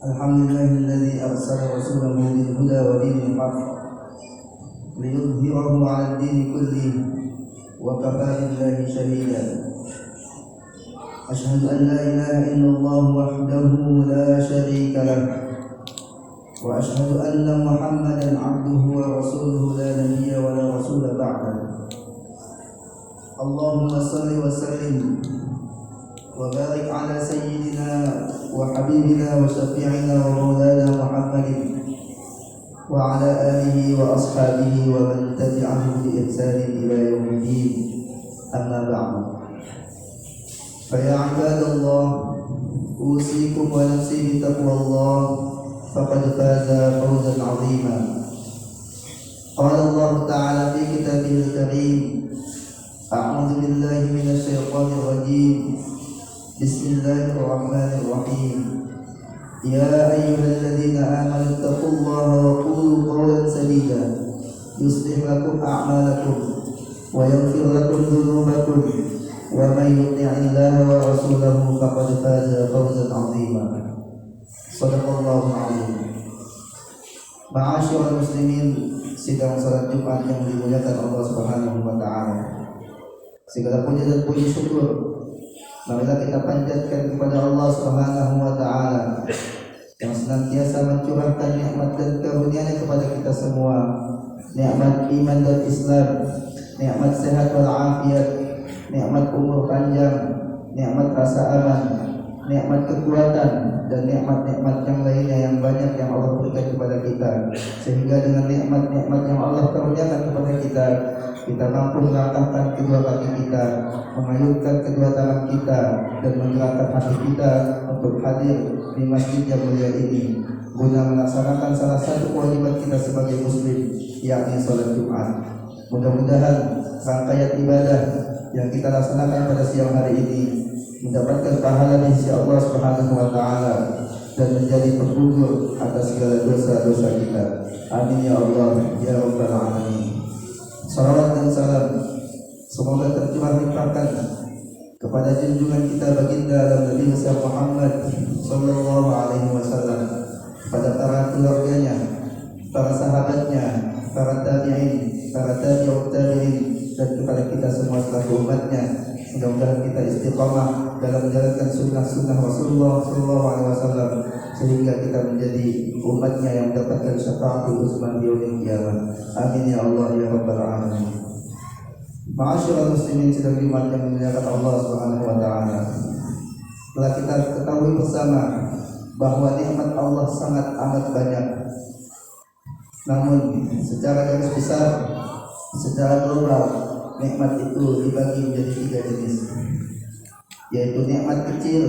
Alhamdulillah alladzi arsala rasulahu bil huda wa dinil haqq liyudhhirahu 'ala ad-din kullihi wa kafaa billahi shahida. Ashhadu an la ilaha illallah wahdahu la sharika lah wa ashhadu anna Muhammadan 'abduhu wa rasuluhu la nabiyya wa la rasula ba'dahu. Allahumma shalli wa sallim wa barik ala sayyidina wa habibina wa syafi'ina wa maulana Muhammadin wa ala alihi wa ashabihi wa man tabi'ahum bi ihsanin ila yaumiddin. Amma ba'du. Fa ya ibadallah, usikum wa nafsi bi taqwallah faqad faza fawzan 'azima. Qala Allah ta'ala fi kitabihil karim, a'udzu billahi minasy syaithanir rajim. Bismillahirrahmanirrahim. Ya ayyuhalladzina amanu taqullaha wa qulu qawlan sadida yuslih lakum a'malakum wa yaghfir lakum dhunubakum wa may yuti'illaha wa rasulahu faqad faza fawzan 'azima. Shadaqallahul 'azim. Ma'asyiral muslimin, sidang salat Jumat yang dimuliakan Allah Subhanahu wa taala. Segala puji dan puji syukur marilah kita panjatkan kepada Allah Subhanahu wa taala yang senantiasa mencurahkan nikmat dan karunia-Nya kepada kita semua. Nikmat iman dan Islam, nikmat sehat wal afiat, nikmat umur panjang, nikmat rasa aman, nikmat kekuatan dan nikmat-nikmat yang lainnya yang banyak yang Allah berikan kepada kita, sehingga dengan nikmat-nikmat yang Allah karuniakan kepada kita, kita mampu melangkahkan kedua kaki kita, mengayunkan kedua tangan kita, dan menggerakkan hati kita untuk hadir di masjid yang mulia ini guna melaksanakan salah satu kewajiban kita sebagai muslim, yakni salat Jumat. Mudah-mudahan rangkaian ibadah yang kita laksanakan pada siang hari ini mendapatkan pahala di sisi Allah Subhanahu wa taala dan menjadi penggugur atas segala dosa-dosa kita. Amin ya Allah ya rabbal alamin. Salawat dan salam semoga tercurah limpahkan kepada junjungan kita baginda dan Nabi besar Muhammad sallallahu alaihi wasallam, pada para keluarganya, para sahabatnya, para tabi'in, para tabi'ut tabi'in, dan kepada kita semua selaku umatnya. Mudah-mudahan kita istiqamah dalam menjalankan sunnah-sunnah Rasulullah sallallahu alaihi wasallam sehingga kita menjadi umatnya yang mendapatkan syafaatul uzma di yaumil qiyamah. Amin ya Allah ya rabbal alamin. Ma'asyiral muslimin sidang Jumat yang dimuliakan Allah Subhanahu wa taala. Telah kita ketahui bersama bahwa nikmat Allah sangat amat banyak. Namun secara garis besar, secara global, nikmat itu dibagi menjadi 3 jenis, yaitu nikmat kecil,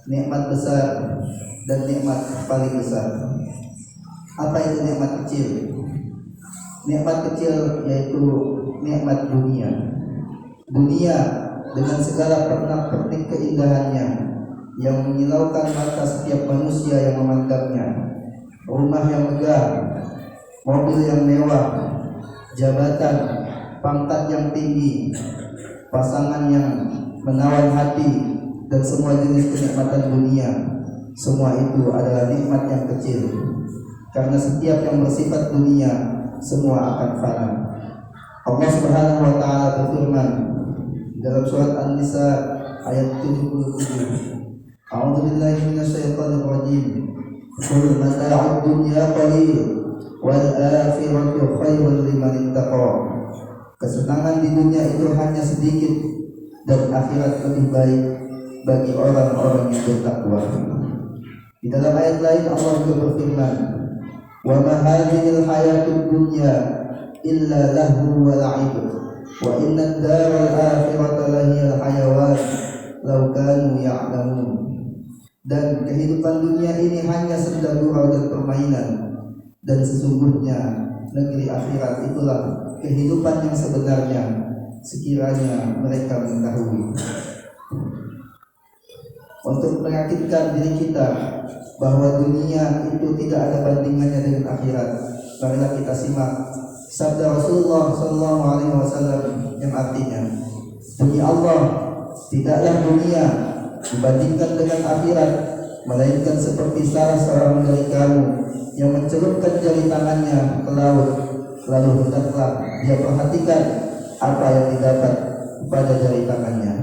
nikmat besar, dan nikmat paling besar. Apa itu nikmat kecil? Nikmat kecil yaitu nikmat dunia. Dunia dengan segala pernak-pernik keindahannya yang menyilaukan mata setiap manusia yang memandangnya. Rumah yang megah, mobil yang mewah, jabatan, pangkat yang tinggi, pasangan yang menawan hati, dan semua jenis kenikmatan dunia. Semua itu adalah nikmat yang kecil, karena setiap yang bersifat dunia semua akan fana. Allah Subhanahu wa taala berfirman dalam surat An-Nisa ayat 77, A'udzu billahi minasyaitonir rajim. Qul mata'ud dunya qalil wal akhiratu khairul liman ittaqa. Kesenangan di dunia itu hanya sedikit dan akhirat lebih baik bagi orang-orang yang bertakwa. Di dalam ayat lain Allah juga berfirman, wa ma hadhil hayatud dunya illa lahu wa la'ib wa inna ad-daral akhirata lahiyal hayawan law kanu ya'lamun. Dan kehidupan dunia ini hanya senda gurau dan permainan, dan sesungguhnya negeri akhirat itulah kehidupan yang sebenarnya sekiranya mereka mengetahui. Untuk meyakinkan diri kita bahwa dunia itu tidak ada bandingannya dengan akhirat, marilah kita simak sabda Rasulullah sallallahu alaihi wasallam yang artinya, demi Allah, tidaklah dunia dibandingkan dengan akhirat melainkan seperti salah seorang dari kamu yang mencelupkan jari tangannya ke laut, lalu hendaklah dia perhatikan apa yang didapat pada jari tangannya.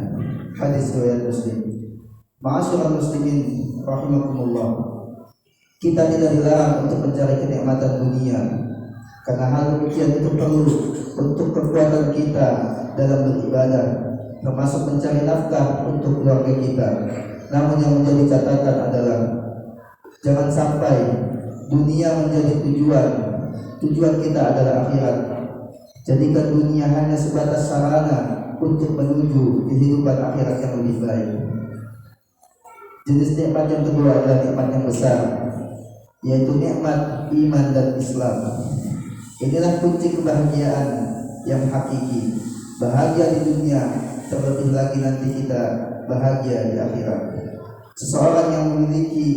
Hadis riwayat Muslim. Ma'asyiral muslimin rahimakumullah. Kita tidak dilarang untuk mencari kenikmatan dunia, karena hal demikian itu perlu untuk kekuatan kita dalam beribadah, termasuk mencari nafkah untuk keluarga kita. Namun yang menjadi catatan adalah jangan sampai dunia menjadi tujuan kita adalah akhirat. Jadikan dunia hanya sebatas sarana untuk menuju kehidupan akhirat yang lebih baik. Jenis nikmat yang kedua adalah nikmat yang besar, yaitu nikmat iman dan Islam. Inilah kunci kebahagiaan yang hakiki. Bahagia di dunia, terlebih lagi nanti kita bahagia di akhirat. Seseorang yang memiliki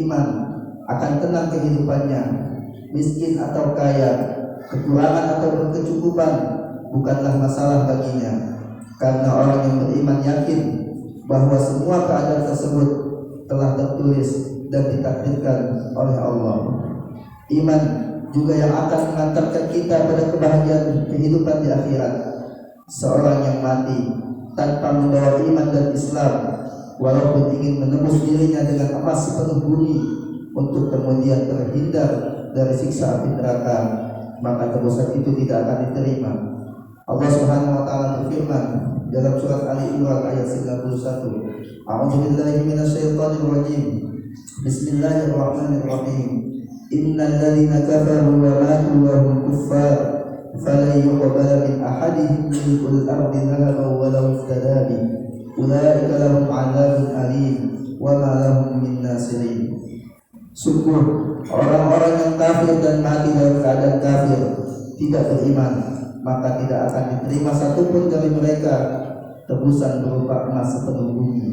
iman akan tenang kehidupannya. Miskin atau kaya, kekurangan atau berkecukupan bukanlah masalah baginya, karena orang yang beriman yakin bahwa semua keadaan tersebut telah tertulis dan ditakdirkan oleh Allah. Iman juga yang akan mengantarkan kita pada kebahagiaan kehidupan di akhirat. Seorang yang mati tanpa membawa iman dan Islam, walaupun ingin menembus dirinya dengan emas sepenuh bumi untuk kemudian terhindar dari siksa api neraka, maka tebusan itu tidak akan diterima. Allah Subhanahu wa taala berfirman dalam surat Ali Imran ayat 91, A'udzubillahi minasyaitonir rajim. Bismillahirrahmanirrahim. Innal ladzina kafaru wa matu wa hum kuffar falan yuqbala min ahadihim milkul ardi dhahaban wa law iftada bi. Ulaika lahum 'adzabun alim wa ma lahum min nasirin. Sungguh orang-orang yang kafir dan mati dalam keadaan kafir, tidak beriman, maka tidak akan diterima satupun dari mereka tebusan berupa emas sepenuh bumi.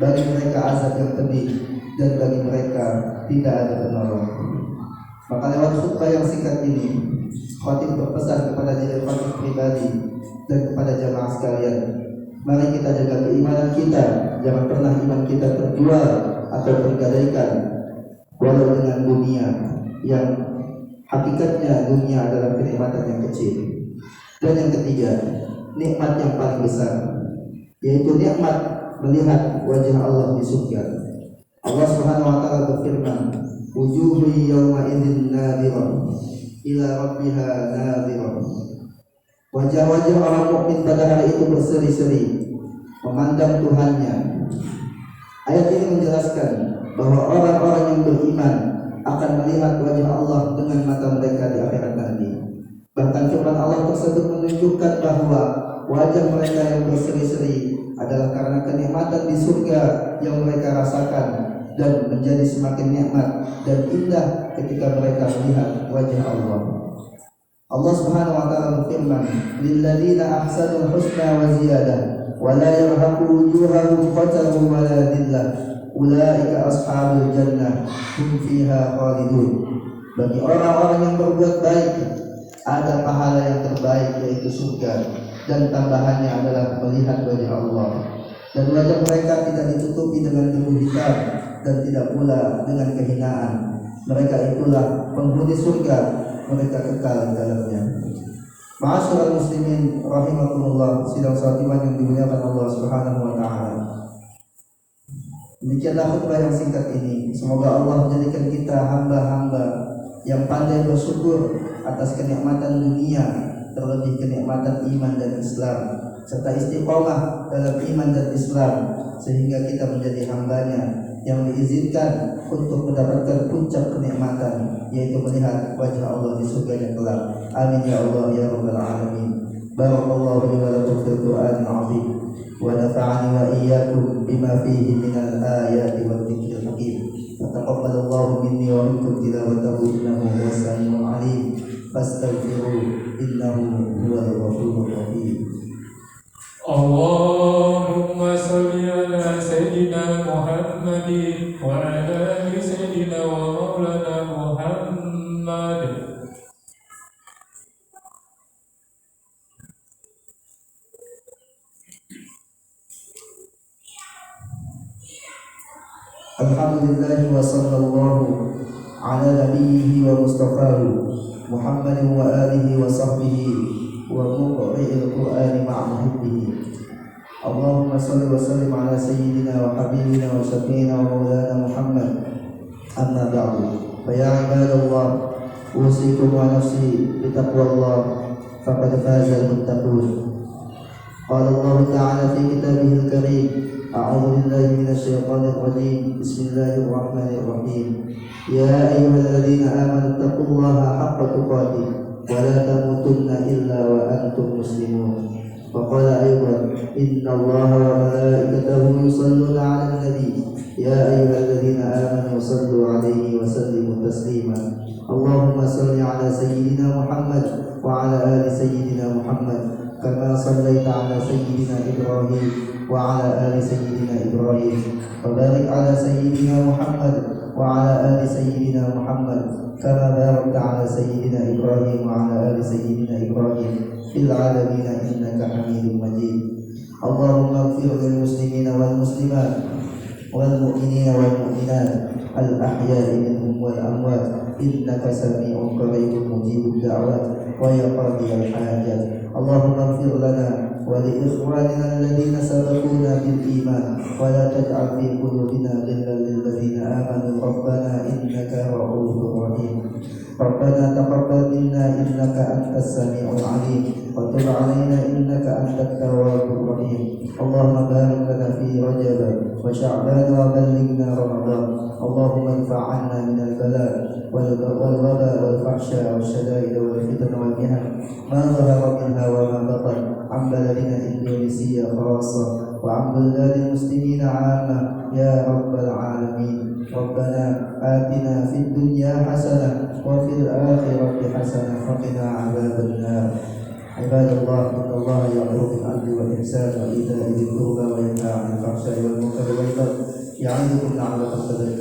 Bagi mereka azab yang pedih, dan bagi mereka tidak ada penolong. Maka lewat khutbah yang singkat ini, khatib berpesan kepada diri khatib pribadi dan kepada jamaah sekalian, mari kita jaga keimanan kita. Jangan pernah iman kita terjual atau tergadaikan walau dengan dunia yang hakikatnya dunia adalah kenikmatan yang kecil. Dan yang ketiga, nikmat yang paling besar, yaitu nikmat melihat wajah Allah di surga. Allah Subhanahu wa taala berfirman, wujuhun yawma idzin nadhirah ila rabbiha nadhirah. Wajah-wajah orang mukmin pada hari itu berseri-seri memandang Tuhannya. Ayat ini menjelaskan bahwa orang-orang yang beriman akan melihat wajah Allah dengan mata mereka di akhirat nanti. Bahkan firman Allah tersebut menunjukkan bahwa wajah mereka yang berseri-seri adalah karena kenikmatan di surga yang mereka rasakan, dan menjadi semakin nikmat dan indah ketika mereka melihat wajah Allah. Allah Subhanahu wa taala berfirman, "Lilladzina ahsanul husna wa ziyadah, wa la yarhaqu wujuhahum qatarun wa la dhillah. Ulaika ashabul jannah, hum fiha khalidun." Bagi orang-orang yang berbuat baik ada pahala yang terbaik, yaitu surga, dan tambahannya adalah melihat wajah Allah. Dan wajah mereka tidak ditutupi dengan debu hitam dan tidak pula dengan kehinaan. Mereka itulah penghuni surga, mereka kekal di dalamnya. Ma'asyiral muslimin rahimakumullah, sidang salat iman yang dimuliakan Allah Subhanahu wa taala. Demikianlah khutbah yang singkat ini. Semoga Allah menjadikan kita hamba-hamba yang pandai bersyukur atas kenikmatan dunia, terlebih kenikmatan iman dan Islam, serta istiqomah dalam iman dan Islam, sehingga kita menjadi hambanya yang diizinkan untuk mendapatkan puncak kenikmatan, yaitu melihat wajah Allah di surga yang kelak. Amin ya Allah ya rabbal alamin. Barakallahu li wa lakum fil Qur'anil azim, wa nafa'ani wa iyyakum bima fihi minal ayati wa dzikril hakim. Taqabbalallahu minni wa minkum tilawatahu innahu huwas samiul alim. Fastaghfiru innahu huwal ghafurur rahim. Allahumma salli ala sayyidina Muhammadin wa ala ali sayyidina wa maulana Muhammad. Alhamdulillah wa sallallahu ala nabiyhi wa mustafahu Muhammadin wa alihi wa sahbihi wa muqri'il Qur'ani ma'a muhibbihi. Allahumma salli wa sallim ala sayyidina wa habibina wa syafi'ina wa maulana Muhammad. Amma ba'du. Fa ya ibadallah, usikum wa nafsi bi taqwallah faqad faza al-muttaqun. Qala Allah ta'ala fi kitabihil karim, a'udzu billahi minasy syaithanir rajim. Bismillahirrahmanirrahim. Ya ayyuhalladzina amanu taqullaha haqqa tuqatih wa la tamutunna illa wa antum muslimun. Wa qala aydan, innallaha wa malaikatahu yusalluna 'alan nabi ya ayyuhalladzina amanu sallu 'alaihi wa sallimu taslima. Allahumma salli 'ala sayyidina Muhammad wa 'ala ali sayyidina Muhammad kama sallaita 'ala sayyidina Ibrahim wa 'ala ali sayyidina Ibrahim wa barik 'ala sayyidina Muhammad وعلى آل سيدنا محمد كما باركت على سيدنا إبراهيم وعلى آل سيدنا إبراهيم في العالمين إنك حميد مجيد. اللهم اغفر للمسلمين والمسلمات والمؤمنين والمؤمنات الأحياء منهم والأموات إنك سميع قريب مجيب الدعوات ويا قاضي الحاجات. اللهم اغفر لنا ولإخواننا الذين سبقونا بالإيمان ولا تجعل في قلوبنا غلا للذين آمنوا ربنا إنك رؤوف رحيم. ربنا تقبل منا إنك أنت السميع العليم وتب علينا إنك أنت التواب الرحيم. اللهم بارك لنا في رجب وشعبان وبلغنا رمضان. اللهم ادفع عنا من البلاء والوباء والفحشاء والشدائد والفتن والمحن ما ظهر منها وما بطن عن بلدنا إندونيسيا خاصة وعن بلدان المسلمين عامة يا رب العالمين. ربنا آتنا في الدنيا حسنة وفي الآخرة حسنة وقنا عذاب النار. عباد الله، إن الله يأمر بالعدل والإحسان وإيتاء ذي القربى وينهى عن الفحشاء والمنكر والبغي يعظكم لعلكم تذكرون.